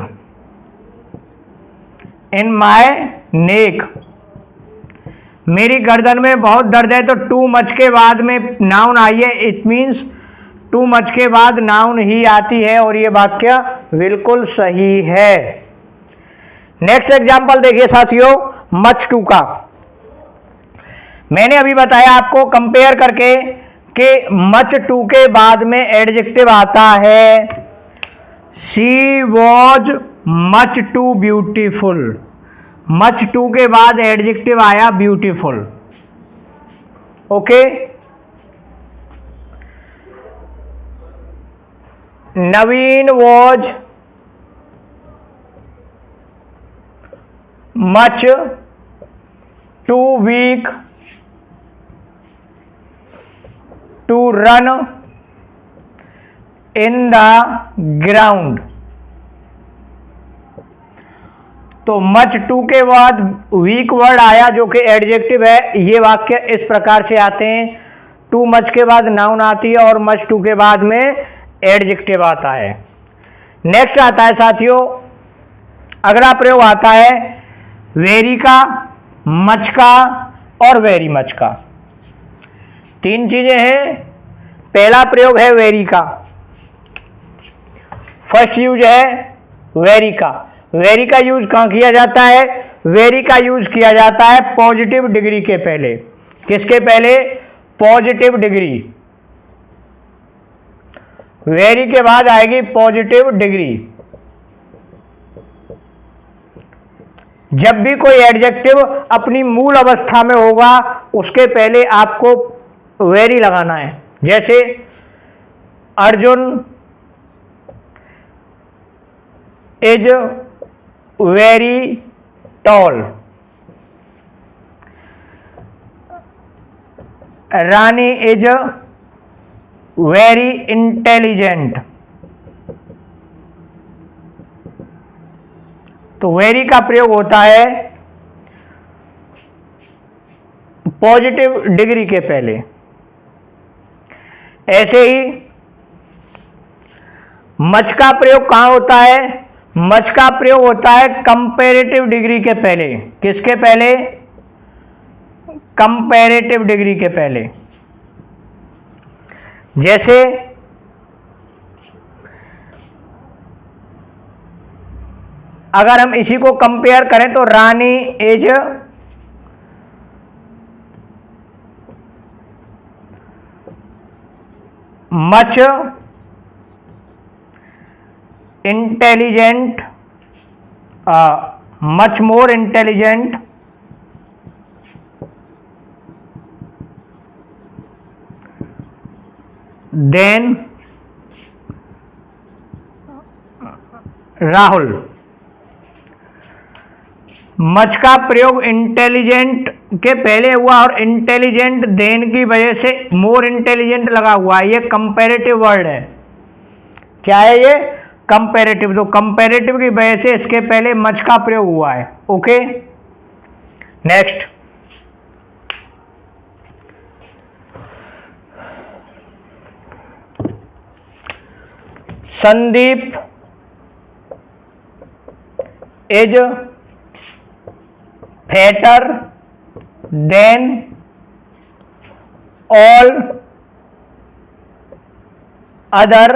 in my neck. मेरी गर्दन में बहुत दर्द है, तो टू मच के बाद में नाउन आई है, इट मीन्स टू मच के बाद नाउन ही आती है और ये वाक्य बिल्कुल सही है। नेक्स्ट एग्जाम्पल देखिए साथियों, मच टू का। मैंने अभी बताया आपको कंपेयर करके कि मच टू के बाद में एडजेक्टिव आता है she was much too beautiful. Much too के बाद एडजेक्टिव आया beautiful. Okay, Naveen was much too weak to run in the ground. तो मच टू के बाद वीक वर्ड आया जो कि एडजेक्टिव है। ये वाक्य इस प्रकार से आते हैं, टू मच के बाद नाउन आती है और मच टू के बाद में एडजेक्टिव आता है। नेक्स्ट आता है साथियों, अगला प्रयोग आता है वेरी का, मच का और वेरी मच का। तीन चीजें हैं। पहला प्रयोग है वेरी का, फर्स्ट यूज है वेरी का। वेरी का यूज कहां किया जाता है? वेरी का यूज किया जाता है पॉजिटिव डिग्री के पहले। किसके पहले? Positive degree. वेरी के बाद आएगी पॉजिटिव डिग्री। जब भी कोई एडजेक्टिव अपनी मूल अवस्था में होगा उसके पहले आपको वेरी लगाना है। जैसे Arjun is very tall, Rani is very intelligent. तो वेरी का प्रयोग होता है पॉजिटिव डिग्री के पहले। ऐसे ही मच का प्रयोग कहां होता है? मच का प्रयोग होता है कंपैरेटिव डिग्री के पहले। किसके पहले? कंपैरेटिव डिग्री के पहले। जैसे अगर हम इसी को कंपेयर करें तो Rani is much intelligent, much more intelligent than Rahul. Much का प्रयोग इंटेलिजेंट के पहले हुआ और इंटेलिजेंट देन की वजह से मोर इंटेलिजेंट लगा हुआ है। ये कंपैरेटिव वर्ड है। क्या है ये? कंपैरेटिव। तो कंपैरेटिव की वजह से इसके पहले मच का प्रयोग हुआ है। Okay, next Sandeep is fatter than all other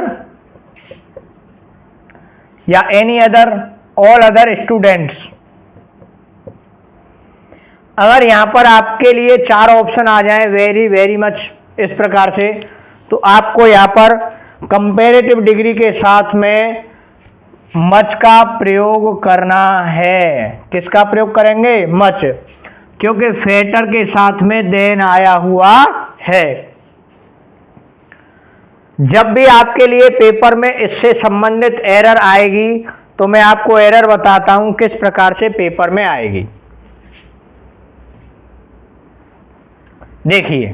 या any other all other students. अगर यहां पर आपके लिए चार ऑप्शन आ जाए वेरी, वेरी मच इस प्रकार से, तो आपको यहां पर कंपैरेटिव डिग्री के साथ में मच का प्रयोग करना है। किसका प्रयोग करेंगे? मच, क्योंकि फैटर के साथ में देन आया हुआ है। जब भी आपके लिए पेपर में इससे संबंधित एरर आएगी तो मैं आपको एरर बताता हूं किस प्रकार से पेपर में आएगी। देखिए,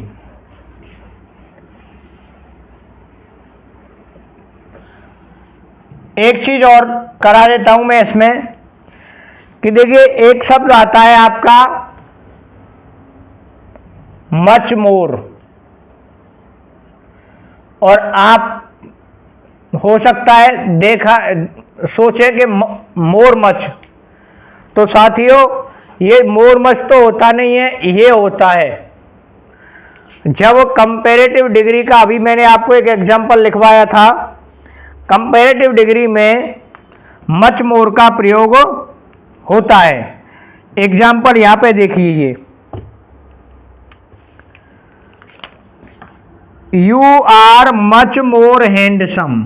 एक चीज और करा देता हूं मैं इसमें कि देखिए एक शब्द आता है आपका मच मोर, और आप हो सकता है देखा सोचे कि मोर मच, तो साथियों ये मोर मच तो होता नहीं है, ये होता है जब कंपैरेटिव डिग्री का, अभी मैंने आपको एक एग्जांपल लिखवाया था। कंपैरेटिव डिग्री में मच मोर का प्रयोग होता है। एग्जाम्पल यहां पे देख लीजिए, you are much more handsome.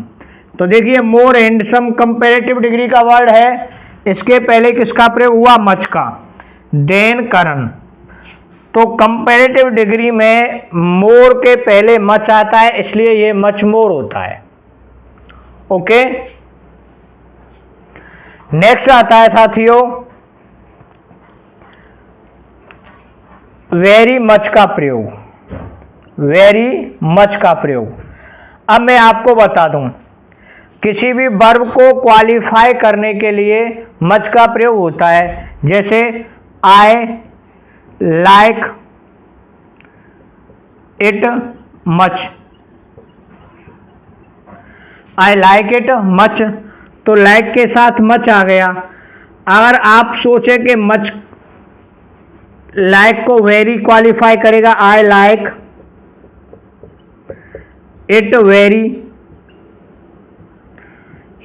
तो देखिए मोर हैंडसम कंपैरेटिव डिग्री का वर्ड है, इसके पहले किसका प्रयोग हुआ, मच का, देन करण। तो कंपैरेटिव डिग्री में मोर के पहले मच आता है, इसलिए ये मच मोर होता है। ओके, नेक्स्ट आता है साथियों वेरी मच का प्रयोग। वेरी मच का प्रयोग, अब मैं आपको बता दूं, किसी भी वर्ब को क्वालिफाई करने के लिए मच का प्रयोग होता है। जैसे I like it much, I like it much, तो लाइक के साथ मच आ गया। अगर आप सोचे कि मच लाइक को वेरी क्वालिफाई करेगा, आई लाइक इट वेरी,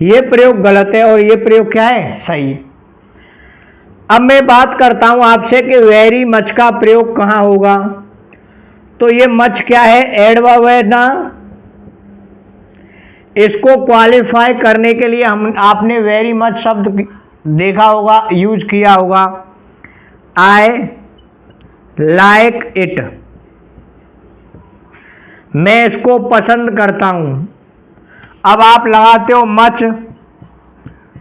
ये प्रयोग गलत है और ये प्रयोग क्या है, सही। अब मैं बात करता हूं आपसे कि वेरी मच का प्रयोग कहां होगा। तो ये मच क्या है, एडवर्ब है ना, इसको क्वालिफाई करने के लिए हम आपने वेरी मच शब्द देखा होगा, यूज किया होगा। आई लाइक इट, मैं इसको पसंद करता हूं। अब आप लगाते हो मच,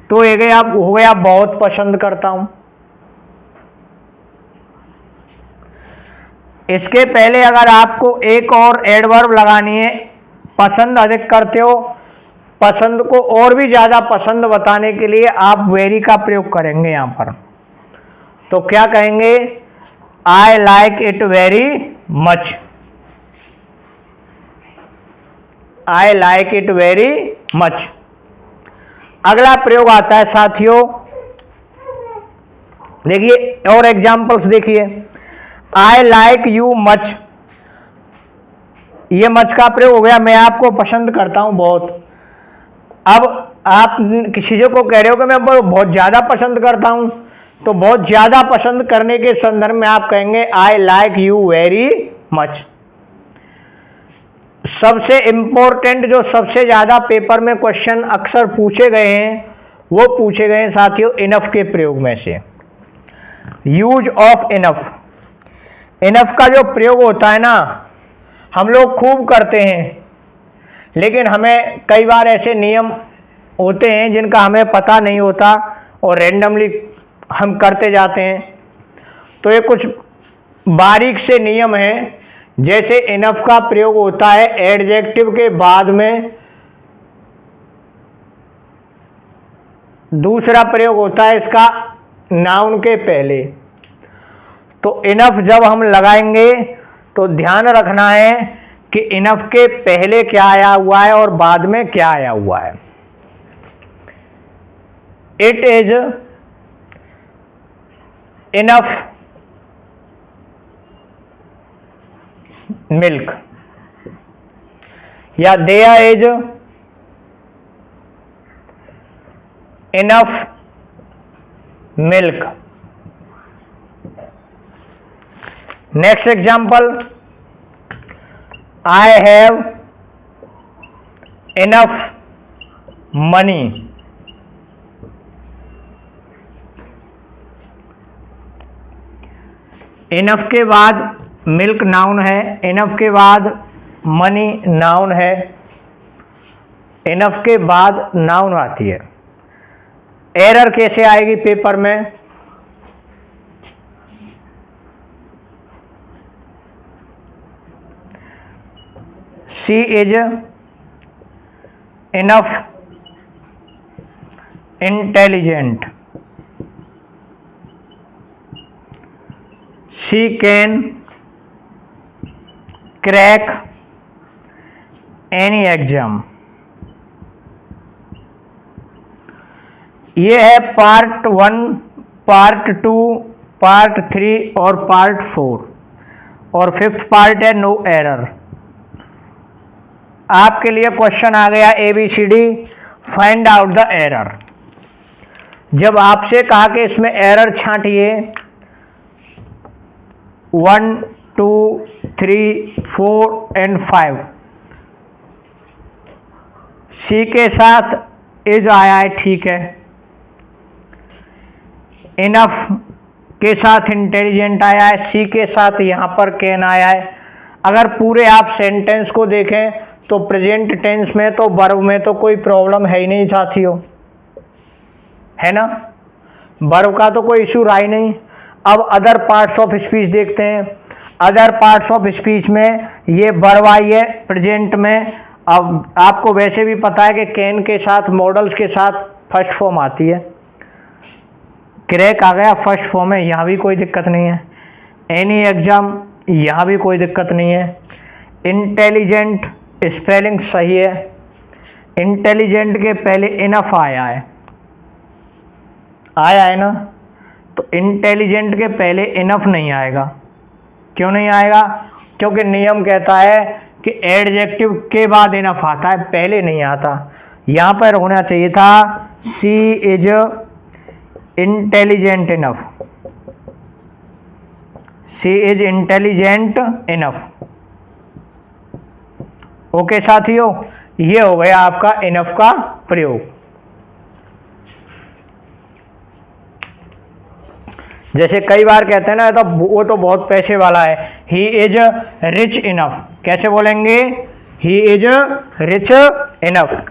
तो ये हो गया बहुत पसंद करता हूं। इसके पहले अगर आपको एक और एडवर्ब लगानी है, पसंद अधिक करते हो, पसंद को और भी ज्यादा पसंद बताने के लिए आप वेरी का प्रयोग करेंगे यहां पर। तो क्या कहेंगे, I like it very much, I like it very much. अगला प्रयोग आता है साथियों, देखिए और एग्जांपल्स देखिए, आई लाइक यू मच, ये मच का प्रयोग हो गया, मैं आपको पसंद करता हूं बहुत। अब आप किसी चीज़ को कह रहे हो कि मैं बहुत ज़्यादा पसंद करता हूं, तो बहुत ज़्यादा पसंद करने के संदर्भ में आप कहेंगे I like you very much. सबसे इम्पोर्टेंट जो सबसे ज़्यादा पेपर में क्वेश्चन अक्सर पूछे गए हैं, वो पूछे गए हैं साथियों इनफ के प्रयोग में से। यूज ऑफ इनफ, इनफ का जो प्रयोग होता है ना, हम लोग खूब करते हैं, लेकिन हमें कई बार ऐसे नियम होते हैं जिनका हमें पता नहीं होता और रैंडमली हम करते जाते हैं। तो ये कुछ बारीक से नियम हैं। जैसे इनफ का प्रयोग होता है एडजेक्टिव के बाद में, दूसरा प्रयोग होता है इसका नाउन के पहले। तो इनफ जब हम लगाएंगे तो ध्यान रखना है कि इनफ के पहले क्या आया हुआ है और बाद में क्या आया हुआ है। इट इज इनफ मिल्क, या there is enough milk. Next example, I have enough money, enough के बाद मिल्क नाउन है, इनफ के बाद मनी नाउन है, इनफ के बाद नाउन आती है। एरर कैसे आएगी पेपर में, she is enough intelligent, she can crack any exam. ये है पार्ट 1, पार्ट 2, पार्ट 3 और पार्ट 4, और 5th पार्ट है नो एरर। आपके लिए क्वेश्चन आ गया ABCD, find out the error. जब आपसे कहा कि इसमें एरर छांटिए 1 2 3 4 एंड 5, सी के साथ इज आया है, ठीक है। इनफ के साथ इंटेलिजेंट आया है, सी के साथ यहाँ पर कैन आया है। अगर पूरे आप सेंटेंस को देखें तो प्रेजेंट टेंस में तो वर्ब में तो कोई प्रॉब्लम है ही नहीं साथियों, है ना, वर्ब का तो कोई इशू रहा ही नहीं। अब अदर पार्ट्स ऑफ स्पीच देखते हैं। अदर पार्ट्स ऑफ स्पीच में ये वर्ब आई है प्रेजेंट में। अब आपको वैसे भी पता है कि कैन के साथ मॉडल्स के साथ फर्स्ट फॉर्म आती है। क्रैक आ गया फर्स्ट फॉर्म है, यहाँ भी कोई दिक्कत नहीं है। एनी एग्जाम, यहाँ भी कोई दिक्कत नहीं है। इंटेलिजेंट स्पेलिंग सही है। इंटेलिजेंट के पहले इनफ आया है, आया है ना, तो इंटेलिजेंट के पहले इनफ नहीं आएगा। क्यों नहीं आएगा? क्योंकि नियम कहता है कि एडजेक्टिव के बाद इनफ आता है, पहले नहीं आता। यहाँ पर होना चाहिए था she is intelligent enough, she is intelligent enough. Okay साथियों, ये हो गया आपका इनफ का प्रयोग। जैसे कई बार कहते हैं ना, तो वो तो बहुत पैसे वाला है, ही इज रिच इनफ। कैसे बोलेंगे? He is rich enough.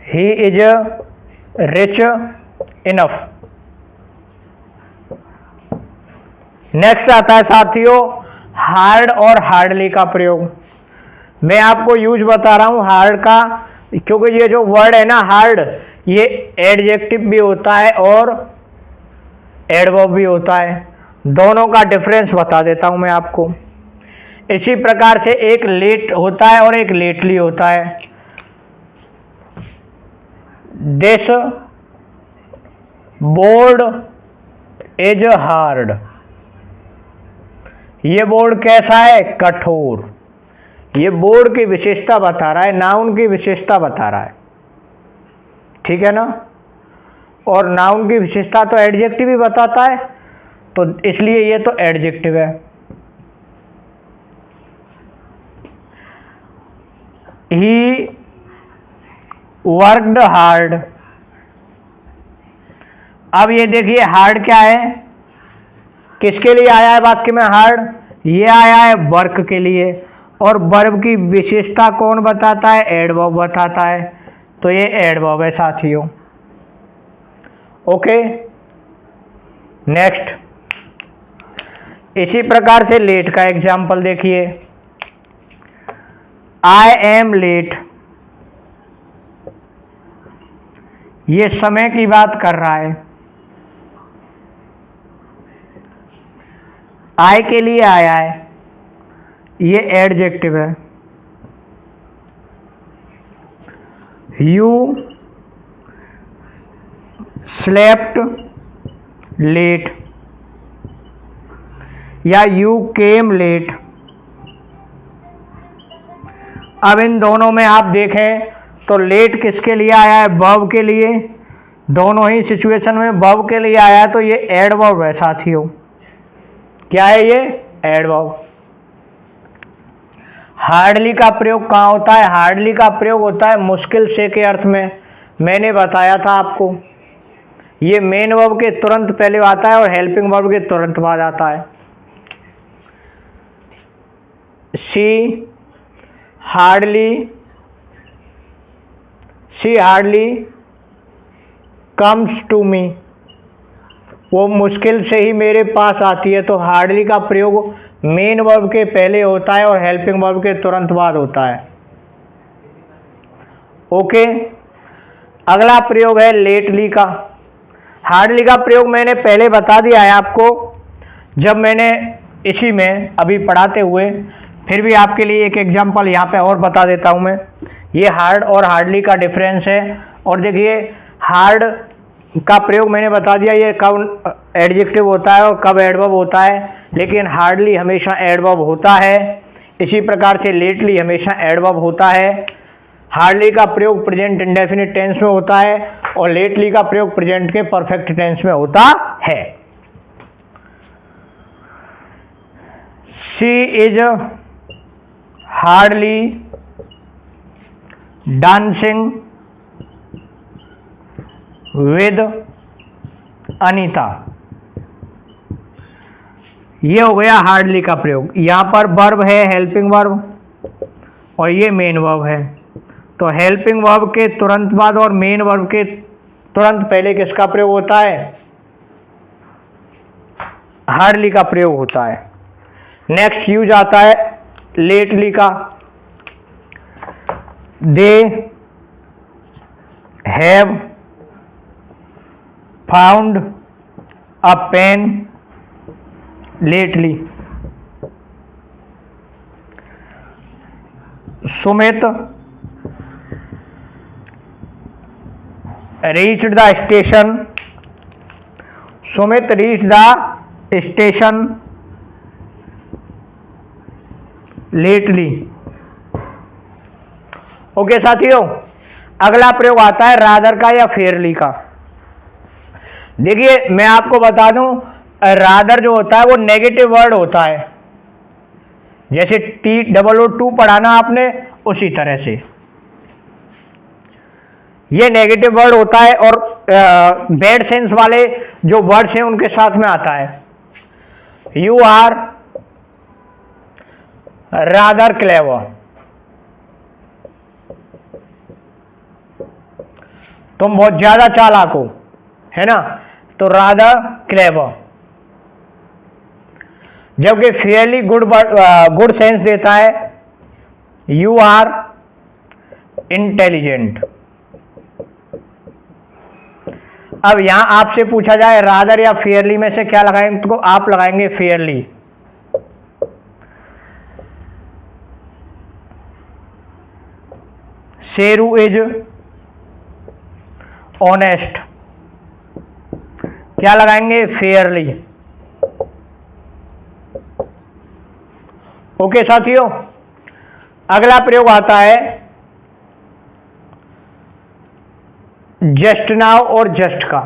He is rich enough. Next आता है साथियों हार्ड और हार्डली का प्रयोग। मैं आपको यूज बता रहा हूं हार्ड का, क्योंकि ये जो वर्ड है ना हार्ड, ये एडजेक्टिव भी होता है और एडवर्ब भी होता है। दोनों का डिफरेंस बता देता हूं मैं आपको। इसी प्रकार से एक लेट होता है और एक लेटली होता है। This board is hard. ये बोर्ड कैसा है? कठोर। ये बोर्ड की विशेषता बता रहा है, नाउन की विशेषता बता रहा है, ठीक है ना। और नाउन की विशेषता तो एडजेक्टिव ही बताता है, तो इसलिए ये तो एडजेक्टिव है। He worked hard. अब ये देखिए हार्ड क्या है, किसके लिए आया है वाक्य में हार्ड? ये आया है वर्क के लिए, और वर्ब की विशेषता कौन बताता है? एडवर्ब बताता है, तो ये एडवर्ब है साथियों। ओके, नेक्स्ट इसी प्रकार से लेट का एग्जाम्पल देखिए। आई एम लेट, ये समय की बात कर रहा है। आई के लिए आया है, ये एडजेक्टिव है। यू स्लेप्ट लेट या यू केम लेट। अब इन दोनों में आप देखें तो लेट किसके लिए आया है? वर्ब के लिए। दोनों ही सिचुएशन में वर्ब के लिए आया है, तो ये एडवर्ब है साथियों। क्या है ये? एडवर्ब। हार्डली का प्रयोग कहाँ होता है? हार्डली का प्रयोग होता है मुश्किल से के अर्थ में। मैंने बताया था आपको, ये मेन वर्ब के तुरंत पहले आता है और हेल्पिंग वर्ब के तुरंत बाद आता है। She hardly comes to me, वो मुश्किल से ही मेरे पास आती है। तो हार्डली का प्रयोग मेन वर्ब के पहले होता है और हेल्पिंग वर्ब के तुरंत बाद होता है। ओके, अगला प्रयोग है लेटली का। हार्डली का प्रयोग मैंने पहले बता दिया है आपको, जब मैंने इसी में अभी पढ़ाते हुए, फिर भी आपके लिए एक एग्जांपल यहाँ पे और बता देता हूँ मैं। ये हार्ड और हार्डली का डिफरेंस है। और देखिए हार्ड का प्रयोग मैंने बता दिया, ये कब एडजेक्टिव होता है और कब एडवर्ब होता है, लेकिन हार्डली हमेशा एडवर्ब होता है। इसी प्रकार से लेटली हमेशा एडवर्ब होता है। हार्डली का प्रयोग प्रेजेंट इंडेफिनिट टेंस में होता है और लेटली का प्रयोग प्रेजेंट के परफेक्ट टेंस में होता है। She is hardly dancing with Anita. ये हो गया हार्डली का प्रयोग। यहाँ पर वर्ब है हेल्पिंग वर्ब और ये मेन वर्ब है, तो हेल्पिंग वर्ब के तुरंत बाद और मेन वर्ब के तुरंत पहले किसका प्रयोग होता है? हार्डली का प्रयोग होता है। नेक्स्ट यूज आता है लेटली का। They have found a pen lately. Sumit reached the station. Sumit reached the station lately. Okay साथियों, अगला प्रयोग आता है रादर का या फेयरली का। देखिए मैं आपको बता दूं, रादर जो होता है वो नेगेटिव वर्ड होता है, जैसे TOO पढ़ाना आपने उसी तरह से ये नेगेटिव वर्ड होता है और बैड सेंस वाले जो वर्ड्स हैं उनके साथ में आता है। यू आर रादर क्लेवर, तुम बहुत ज्यादा चालाक हो, है ना, तो रादर क्लेवर। जबकि फेयरली गुड सेंस देता है यू आर इंटेलिजेंट। अब यहां आपसे पूछा जाए रादर या फेयरली में से क्या लगाएंगे, तो आप लगाएंगे फेयरली। शेरू इज ऑनेस्ट, क्या लगाएंगे? फेयरली। ओके साथियों, अगला प्रयोग आता है जस्ट नाउ और जस्ट का।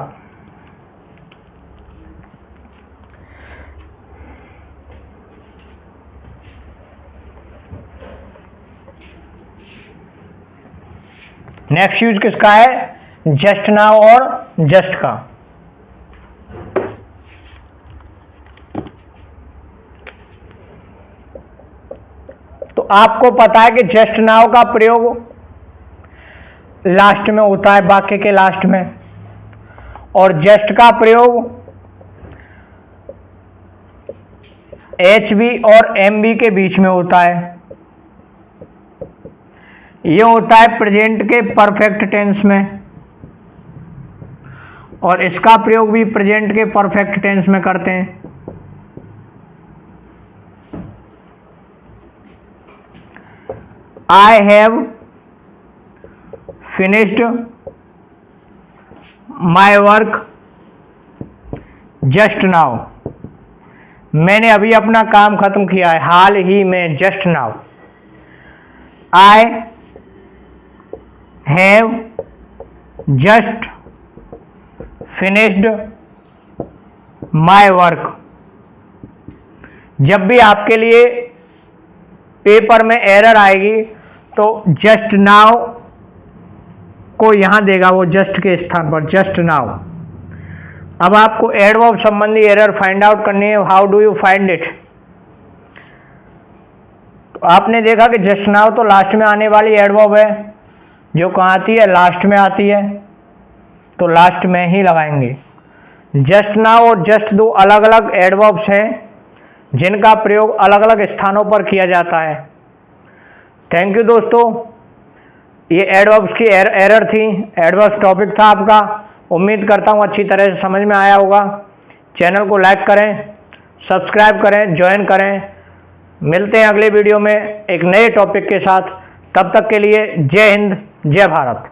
नेक्स्ट यूज किसका है? जस्ट नाउ और जस्ट का। तो आपको पता है कि जस्ट नाउ का प्रयोग लास्ट में होता है, वाक्य के लास्ट में, और जस्ट का प्रयोग HB और MB के बीच में होता है। ये होता है प्रेजेंट के परफेक्ट टेंस में और इसका प्रयोग भी प्रेजेंट के परफेक्ट टेंस में करते हैं। I have finished my work just now, मैंने अभी अपना काम खत्म किया है, हाल ही में, just now। I have just finished my work। जब भी आपके लिए पेपर में एरर आएगी तो जस्ट नाउ को यहां देगा, वो जस्ट के स्थान पर, जस्ट नाउ। अब आपको एडवर्ब संबंधी एरर फाइंड आउट करनी है। How do you find it? तो आपने देखा कि जस्ट नाउ तो लास्ट में आने वाली एडवर्ब है, जो कहाँ आती है? लास्ट में आती है, तो लास्ट में ही लगाएंगे। जस्ट नाउ और जस्ट दो अलग अलग एडवर्ब्स हैं जिनका प्रयोग अलग अलग स्थानों पर किया जाता है। थैंक यू दोस्तों, ये एडवर्ब्स की एरर थी, एडवर्ब्स टॉपिक था आपका। उम्मीद करता हूँ अच्छी तरह से समझ में आया होगा। चैनल को लाइक करें, सब्सक्राइब करें, ज्वाइन करें। मिलते हैं अगले वीडियो में एक नए टॉपिक के साथ। तब तक के लिए जय हिंद, जय भारत।